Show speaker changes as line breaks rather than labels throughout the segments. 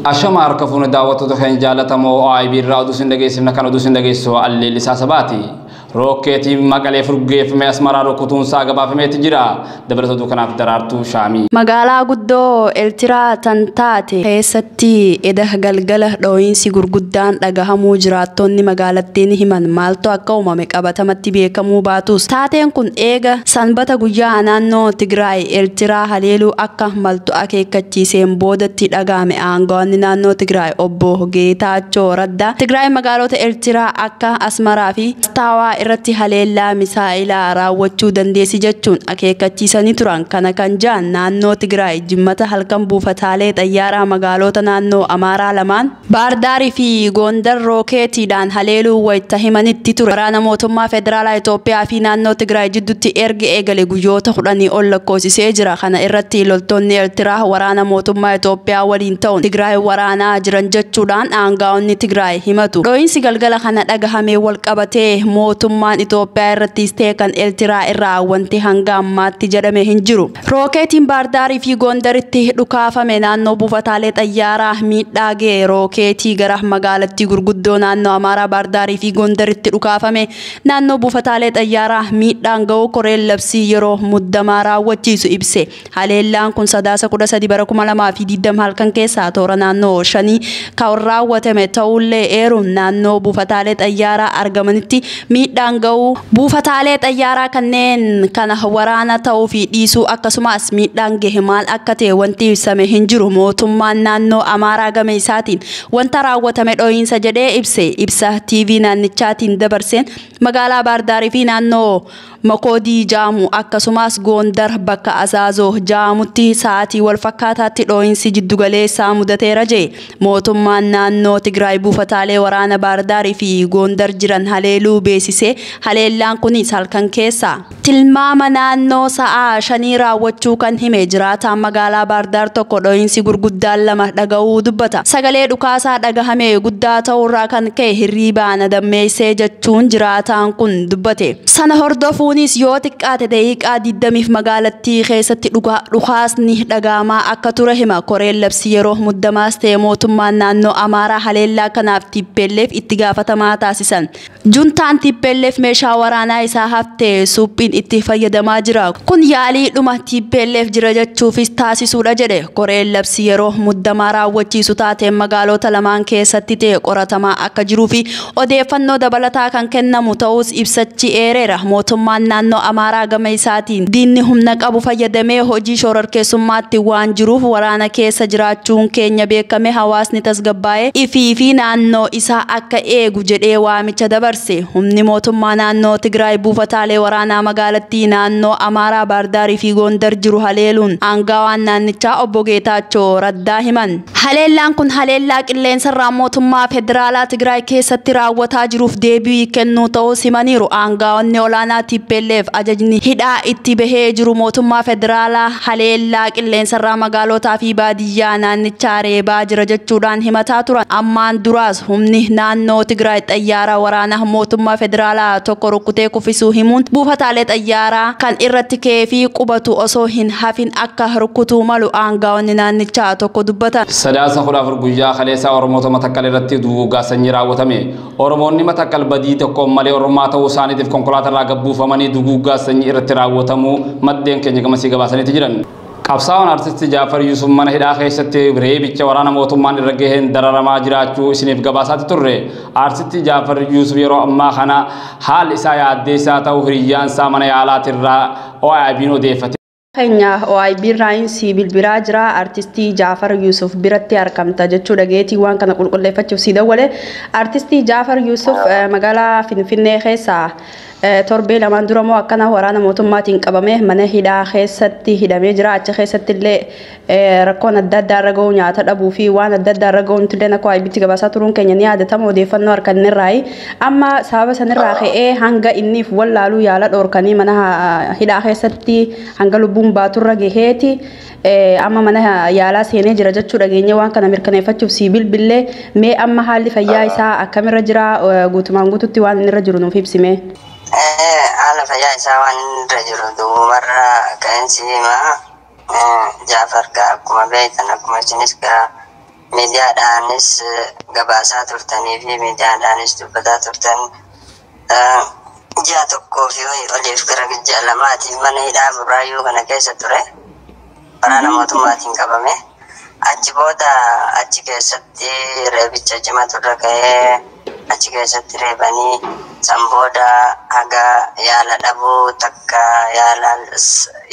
أشمار كفون دعوة تخين جالة مو أي بيرا دوسين دقيس نكانو دوسين دقيس سو اللي لساسباتي روكيتي مقالي فرقيف ما اسمرا روكتون ساقا بافمي تجرا دبرتو دوكنا في درارتو شامي
مقالا قدو الترا تنتاتي خيستي إده غلغله دوين سيقر قدان لغا موجراتوني مقالتين همان مالتو أكاوما مكابتا متبيكمو باتوس تاتين كن إيغا سنبتا قجا أنانو تقراي الترا هليلو أكا مالتو أكي كتشي سيمبودتي لغامي آنغواني نانو تقراي أبوه جيتاچو ردا تقراي مقالوت الترا أكا أسمرا في استاوا irratti haleellaa misaa'ilaa raawwachuu dandeessi jechuun akeekkachiisanii turan kana kan jaan naannoo Tigraay jimmata halkan buufataalee xayyaaraa magaalota naannoo Amaaraa lamaan Baardaarii fi Gondar rookeetiidhaan haleeluu wayita himanitti ture. Waraana mootummaa federaalaa Itoophiyaa fi naannoo Tigraay jidduutti erga eegale guyyoota 10 ol lakkoofsisee jira. Kana irratti loltoonni Eertiraa waraana mootummaa Itoophiyaa waliin ta'uun Tigraay waraanaa jiran jechuudhaan aangaa'onni Tigraay himatu. Dhoohinsi galgala kana dhagahamee wal qabatee mootummaan Itoophiyaa irratti isteekan Eertiraa irraa wanti hanga ammaatti jedhame hin jiru. Rookeetiin Baardaarii fi Gondaritti dhukaafame naannoo buufataalee xayyaaraa miidhaa ga'e. Rookeetii gara magaalattii gurguddoo naannoo Amaaraa Baardaarii fi Gondaritti dhukaafame naannoo buufataalee xayyaaraa miidhaan ga'u koreen labsii yeroo muddamaa raawwachiisu ibse. Haleellaan kun sadaasa 13 bara 2020 halkan keessaa toora naannoo 5 kan raawwatame ta'ullee eeruun naannoo buufataalee xayyaaraa argamanitti miidhaan ga'u buufataalee xayyaaraa kanneen kana waraana ta'uu fi dhiisuu akkasumas miidhaan gahe maal akka ta'e wanti ibsame hin jiru. Mootummaan naannoo Amaaraa game isaatiin wanta raawwatame dhoohinsa jedhee ibsa TV naannichaatiin dabarseen magaalaa Baardaarii fi naannoo Makoodii jaamu akkasumas Gondar bakka Azaazoo jaamutti sa'aatii wal fakkaataatti dhoohinsi jiddugaleessaa mudateera jedhe. Mootummaan naannoo Tigraay buufataalee waraana Baardaarii fi Gondar jiran haleeluu beesisee haleellaan kunis halkan keessa tilmaama naannoo sa'a 5 raawwachuu kan hime. Jiraataan magaalaa Baardaar tokko dhoohinsi gurguddaan lama dhaga'uu dubbata. Sagalee dhukaasaa dhagahame guddaa ta'urraa kan ka'e hirriibaan dammeessee jechuun jiraataan kun dubbate. Sana hordofuunis yoo xiqqaate daqiiqaa 20 magaalattii keessatti dhukaasni dhagahamaa akka ture hima. Koreen labsii yeroo muddamaas ta'e mootummaan naannoo Amaaraa haleellaa kanaaf TPLF itti gaafatamaa taasisan. Juntaan TPLF meeshaa waraanaa isaa haftee suphiin itti fayyadamaa jira. Kun yaalii dhuma TPLF jira jechuufis taasisuudha jedhe. Koreen labsii yeroo muddamaa raawwachiisu taateen magaalota lamaan keessatti ta'e qoratamaa akka jiruu fi odeeffannoo dabalataa kan kennamu ta'us ibsachi eereera. Mootummaan naannoo Amaaraa gama isaatiin diinni humna qabu fayyadamee hojii shororkeessummaatti waan jiruuf waraana keessa jiraachuun keenya beekame hawaasni tasgabbaa'ee ifii fi naannoo isaa akka eegu jedhee waamicha dabarse. Humni mootummaa naannoo Tigraay buufataalee waraanaa magaalattii naannoo Amaaraa Baardaarii fi Gondar jiru haleeluun aangaawaan naannichaa obbo Geetaachoo Raddaa himan. Haleellaan kun haleellaa qilleensarraa mootummaa federaalaa Tigraay keessatti raawwataa jiruuf deebii kennuu ta'us himaniiru. Aangaawonni olaanaa TPLF ajajni hidhaa itti bahee jiru mootummaa federaalaa haleellaa qilleensarraa magaalotaa fi baadiyyaa naannichaa reebaa jira jechuudhaan himataa turan. Ammaan duraas humni naannoo Tigraay xayyaara waraanaa mootummaa federaalaa tokko rukkutee kuffisuu himuun buufataalee xayyaaraa kan irratti ka'ee fi qubatu osoo hin hafin akka rukkutuu malu aangaawonni naannichaa tokko dubbatan.
Sadaasa 14 guyyaa kaleessaa Oromoota Matakkal irratti duguuggaa sanyii raawwatame. Oromoonni Matakkal badii tokko malee Oromaa ta'uu isaaniitiif konkolaatarraa gabbuufamanii duguuggaa sanyii irratti raawwatamu maddeen keenya gamasii gabaasaniiti jiran. Qabsaa'aan artisti Jaafar Yuusuf mana hidhaa keessatti reebicha waraana mootummaan irra gaheen dararamaa jiraachuu isiniif gabaasaatti turre. Artisti Jaafar Yuusuf yeroo ammaa kana haal isaa yaaddeessaa ta'uu hiriyyaan isaa mana yaalaatirraa OIB'n odeeffate.
Kenya OIB raayinsi bilbiraa jira. Artistii Jaafar Yuusuf biratti argamta jechuudha. Geetii waan kana qulqulleeffachuuf si dawwale. Artistii Jaafar Yuusuf magaalaa Finfinnee keessaa torbee lamaan dura moo akkana waraana mootummaatiin qabame mana hidhaa keessatti hidhamee jira. Achi keessatti illee rakkoon adda addaa irra ga'u nyaata dhabuu fi waan adda addaa irra ga'uun illee akka OIB'tti gabaasaa turuun keenya ni yaadatama. Odeeffannoo harkannirraayi. Amma sababa sanirraa ka'ee hanga inniif wallaaluu yaala dhoorkanii mana hidhaa keessatti hanga lubbuun baaturra gaheeti. Amma mana yaalaa seenee jira jechuudha. Dhageenya waan kana mirkaneeffachuuf si bilbilee mee amma haalli fayyaa isaa akkamirra jira guutumaan guututti waan inni irra jiru nuuf ibsime.
Haala fayyaa isaa waan inni irra jiru duubarra ka'insi himaa Jaafar akkuma beektan akkuma isinis miidiyaadhaanis gabaasaa turtanii fi miidiyaadhaanis dubbataa turtan. Ji'a tokkoo fi oliif gara ji'a lamaatiif mana hidhaa Burraayyuu kana keessa ture. Waraana mootummaatiin qabame. Achi booda achi keessatti reebicha cimaatu irra ga'ee achi keessatti reebanii san booda haga yaala dhabuu takka yaala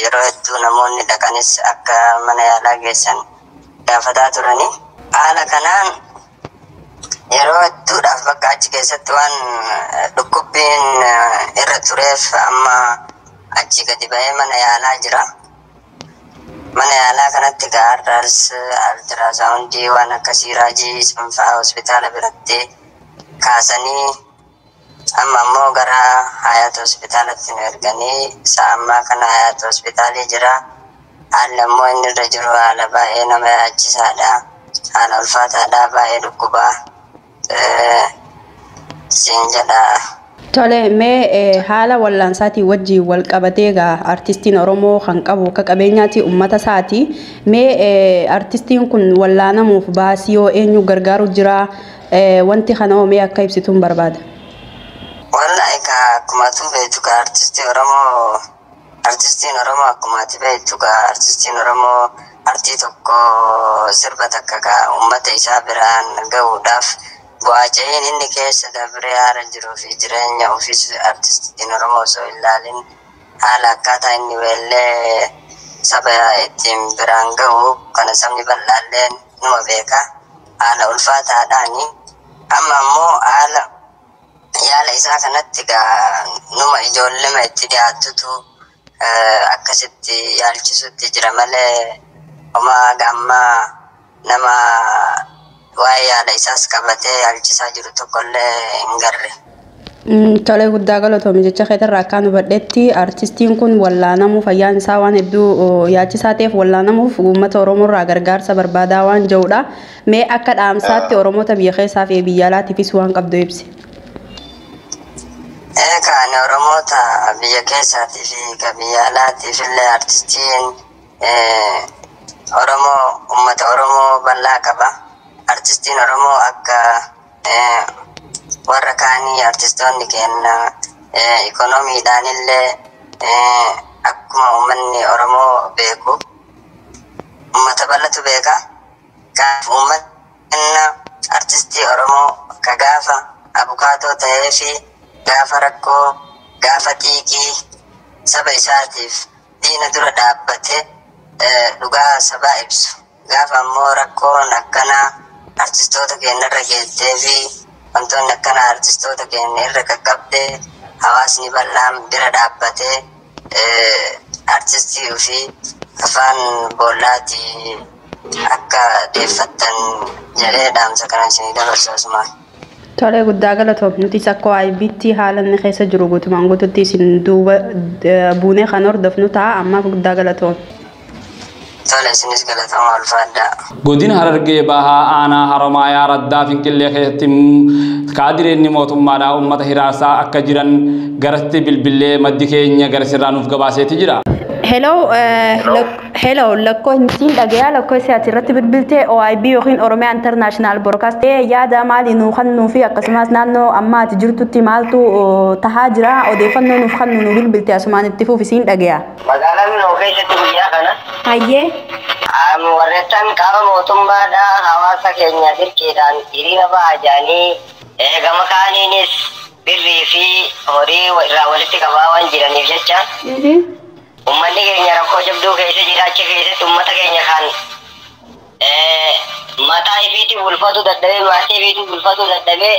yeroo hedduu namoonni dhaqanis akka mana yaalaa geessan gaafataa turani. Haala kanaan yeroo hedduudhaaf bakka achi keessatti waan dhukkubbiin irra tureef amma achi gadi ba'ee mana yaalaa jira. Mana yaalaa kanatti gaarraas altiraasaawundii waan akkasii raajii sanfaa hospitaala biratti kaasanii amma ammoo gara Hayaat hospitaalatti nu erganii isaa ammaa kana Hayaat hospitaalii jira. Haalli ammoo inni irra jiru haala baay'ee nama yaachisaadha. Haala ulfaataadha, baay'ee dhukkubaa siin jedha.
Tole, mee haala wal'aansaatii wajjin wal qabatee egaa artistiin Oromoo kan qabu akka qabeenyaatti uummata isaati. Mee artistiin kun wal'aanamuuf baasii yoo eenyu gargaaru jira? Wanti kana mee akka ibsituun barbaada?
Wallahi akkuma beektu artistiin Oromoo akkuma beektu artistiin Oromoo artii tokko sirba takka uummata isaa biraan gahuudhaaf bu'aaceen inni keessa dabree haala jiruu fi jireenya ofiis artistiin Oromoo osoo ilaalin haala akkaataa inni weellee saba ittiin biraan gahu kana sabni bal'aalleen numa beeka. Haala ulfaataadhaani amma ammoo haala yaala isaa kanatti numa ijoollema itti dhiyaattutu akkasitti yaalchisutti jira malee homaa gammaa nama waa'ee yaala isaas qabatee yaalchisaa jiru tokkollee hin garre.
Tole, guddaa galatoomi jecha keetirraa akkaan hubadhetti artistiin kun wallaanamuu fayyaan isaa waan hedduu yaachisaa ta'eef wallaanamuuf uummata Oromoo irraa gargaarsa barbaadaa waan jirudha. Mee akka dhaamsaatti Oromoota biyya keessaa fi biyya alaatiifis waan qabdu ibsi.
Kan Oromoota biyya keessaatii fi biyya alaatiif illee artistiin Oromoo uummata Oromoo bal'aa qaba. Artistiin Oromoo akka warra kaanii artistoonni keenya ikoonomiidhaan illee akkuma uummanni Oromoo beeku uummata bal'atu beeka. Kanaaf uummanni artistii Oromoo ka gaafa abukaatoo ta'ee fi gaafa rakkoo gaafa xiiqii saba isaatiif diina dura dhaabbate dhugaa sabaa ibsu. Gaafa ammoo rakkoon akkanaa artistoota keenya irra geessee fi wantoonni akkana artistoota keenya irra qaqqabdee hawaasni bal'aan bira dhaabbatee artistii fi afaan boollaatii akka deeffattan jedhee dhaamsa kana isinii dabarsu asumaan.
Tole, guddaa galatoom. Nuti akka IBT haala inni keessa jiru guutumaan guututti isin duuba buunee kan hordofnu ta'a. Ammaaf guddaa galatoom.
Tole, isinis galatooma ulfaadhaa.
Godina Harargee Bahaa aanaa Haromaayaa Raddaa Finqillee keessatti kaadireenni mootummaadhaa uummata hiraasaa akka jiran garatti bilbilee maddi keenya gara sirraa nuuf gabaaseeti jira. Hello, lakkoo hin dhagayaa lakkoo isii asirratti bilbiltee OIB yookiin Oromiyaa International Broadcast yaada maalii nuu kennuu fi akkasumas naannoo amma ati jirtutti maaltu tahaa jira odeeffannoo nuuf kennu nu bilbiltee asumaan itti fuufisiin dhagayaa.
Magaalaan nuuf keessatti guyyaa kana.
Hayyee.
Warreettan qaama mootummaadhaa hawaasa keenya dirqiidhaan hiriira ba'aa jiranii gama kaaniinis birrii fi horii irraa walitti qabaa waan jiraniif jecha. Uummanni keenya rakkoo jabduu keessa jiraachuu keessatti uummata keenya kan mataa ifiitiin bulfatu dadhabee maatii ifiitiin bulfatu dadhabee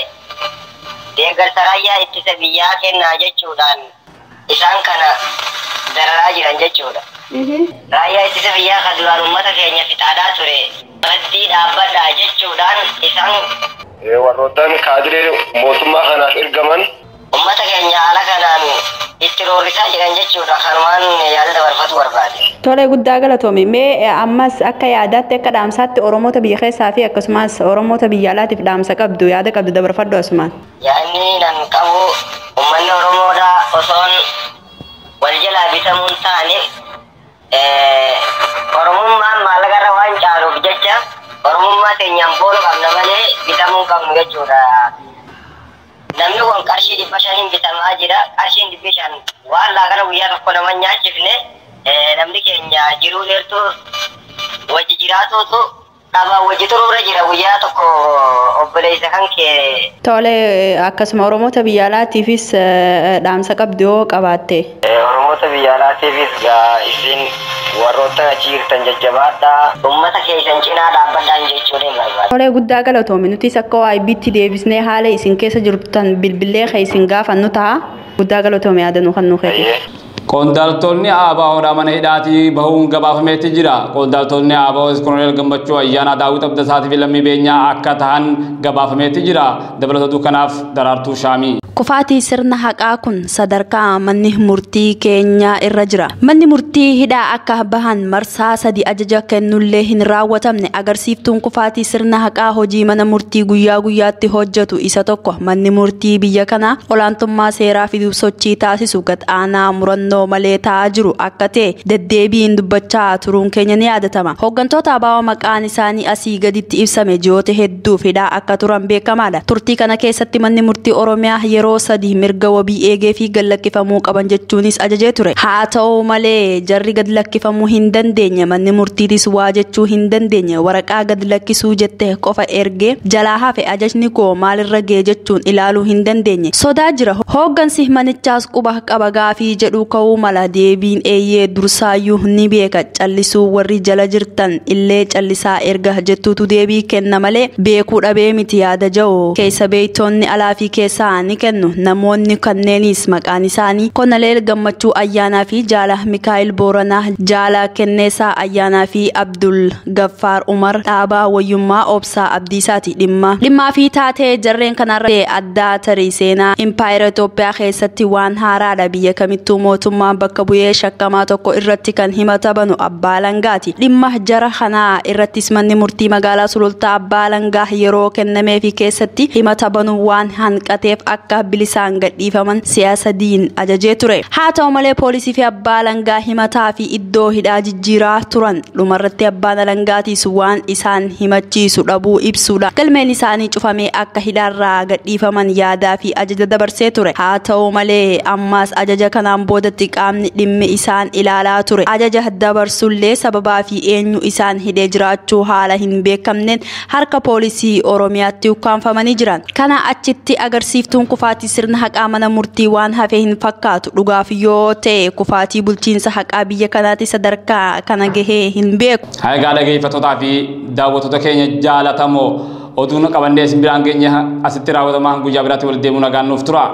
deeggarsa raayyaa ittisa biyyaa kennaa jechuudhaan isaan kana dararaa jiran jechuudha. Raayyaa ittisa biyyaa kan duraan uummata keenya fixaadhaa ture maddii dhaabbadhaa jechuudhaan isaan
warroottan kaadiree mootummaa kanaaf ergaman
uummata keenya haala kanaan itti roorrisaa jiran jechuudha. Kanumaan yaada dabarfatu barbaade.
Tole, guddaa galatoomi. Mee ammas akka yaadaatti akka dhaamsaatti Oromoota biyya keessaa fi akkasumas Oromoota biyya alaatiif dhaamsa qabdu yaada qabdu dabarfadhu asumaan.
Yaadni nan qabu uummanni Oromoodhaa osoon wal jalaa bitamuun taane Oromummaan maallaqarra waan caaluuf jecha Oromummaa mootummaa keenyaan boona qabna malee bitamuu qabnu jechuudha. Namni kun qarshii 500 bitamaa jira. Qarshiin 500 waan laaqana guyyaa tokko nama nyaachifne namni keenya jiruu dheertuu wajji jiraatuutu dhaba wajji turuura jira guyyaa tokko obboleessa kan kee.
Tole akkasuma Oromoota biyya alaatiifis dhaamsa qabdu yoo qabaatte.
Oromoota biyya alaatiifis isin warroota achi jirtan jajjabaadha. Uummata keessan cinaa dhaabbadhaan jechuudha barbaada.
Tole guddaa galatoomi nutis akka waayibbiitti deebisnee haala isin keessa jirtan bilbilee kan isin gaafannu ta'a. Guddaa galatoomi yaadannoo kan nuuf kennu.
Qondaaltonni ABO'dha mana hidhaatii bahuun gabaafameetti jira. Qondaaltonni ABO Koloneel Gammachuu Ayyaanaa Daawit Abdasaatii fi Lammii Beenyaa akka ta'an gabaafameetti jira. Dabalatatu kanaaf Daraartuu Shaamii.
Kufaatii sirna haqaa kun sadarkaa manni murtii keenyaa irra jira. Manni murtii hidhaa akka bahan marsaa 3 ajaja kennullee hin raawwatamne agarsiiftuun kufaatii sirna haqaa hojii mana murtii guyyaa guyyaatti hojjetu isa tokko. Manni murtii biyya kanaa olaantummaa seeraa fiduuf sochii taasisu gad aanaa murannoo malee ta'aa jiru akka ta'e deddeebiin dubbachaa turuun keenya ni yaadatama. Hooggantoota ABO maqaan isaanii asii gaditti ibsame ji'oota hedduuf hidhaa akka turan beekamaadha. Turtii kana keessatti manni murtii Oromiyaa yeroo 3 mirga wabii eegee fi gad lakkifamuu qaban jechuunis ajajee ture. Haa ta'u malee jarri gad lakkifamuu hin dandeenye manni murtiitis waa jechuu hin dandeenye waraqaa gad lakkisuu jette qofa ergee jalaa hafe ajajni koo maalirra gee jechuun ilaaluu hin dandeenye. Sodaa jira hooggansi manichaas quba qaba gaafii jedhu ka'uu mala deebiin eeyyee dursaayyuu ni beeka callisuu warri jala jirtan illee callisaa erga jettuutu deebii kenna malee beekuu dhabee miti yaada ja'u keessa beeytoonni alaa fi keessaa ni kennu. Namoonni kanneenis maqaan isaanii Koloneel Gammachuu Ayyaanaa fi Jaala Mikaa'el Booranaa, Jaala Kenneesaa Ayyaanaa fi Abdul Gaffaar Umar Dhaabaa Wayyummaa Obsaa Abdiisaati. Dhimmaa fi taatee jarreen kanarratti addaa tarii seenaa Impaayera Itoophiyaa keessatti waan haaraadha. Biyya kamittuu mootummaan bakka bu'ee shakkamaa tokko irratti kan himata banu Abbaa Alangaati. Dhimma jara kanaa irrattis manni murtii magaalaa Sulultaa Abbaa Alangaa yeroo kennameefi keessatti himata banu waan hanqateef akka bilisaan gadhiifaman siyaasa diin ajajee ture. Haa ta'u malee poolisii fi Abbaa Alangaa himataa fi iddoo hidhaa jijjiiraa turan. Dhumarratti Abbaan Alangaatis waan isaan himachiisu dhabuu ibsuudha. Galmeen isaanii cufamee akka hidhaarraa gadhiifaman yaadaa fi ajaja dabarsee ture. Haa ta'u malee ammaas ajaja kanaan boodatti qaamni dhimmi isaan ilaalaa ture. Ajaja dabarsullee sababaa fi eenyu isaan hidhee jiraachuu haala hin beekamneen harka poolisii Oromiyaatti ukkaanfamanii jiran. Kana achitti agarsiiftuun kufaatii sirna haqaa mana murtii waan hafe hin fakkaatu. Dhugaaf yoo ta'e kufaatii bulchiinsa haqaa biyya kanaatti sadarkaa kana gahee hin beeku.
Egaa dhaggeeffattootaa fi daawwattoota keenya jaalatamoo oduun qabannee isin biraan keenya asitti raawwatamaan guyyaa biraatti wal deemuu nagaan nuuf tura.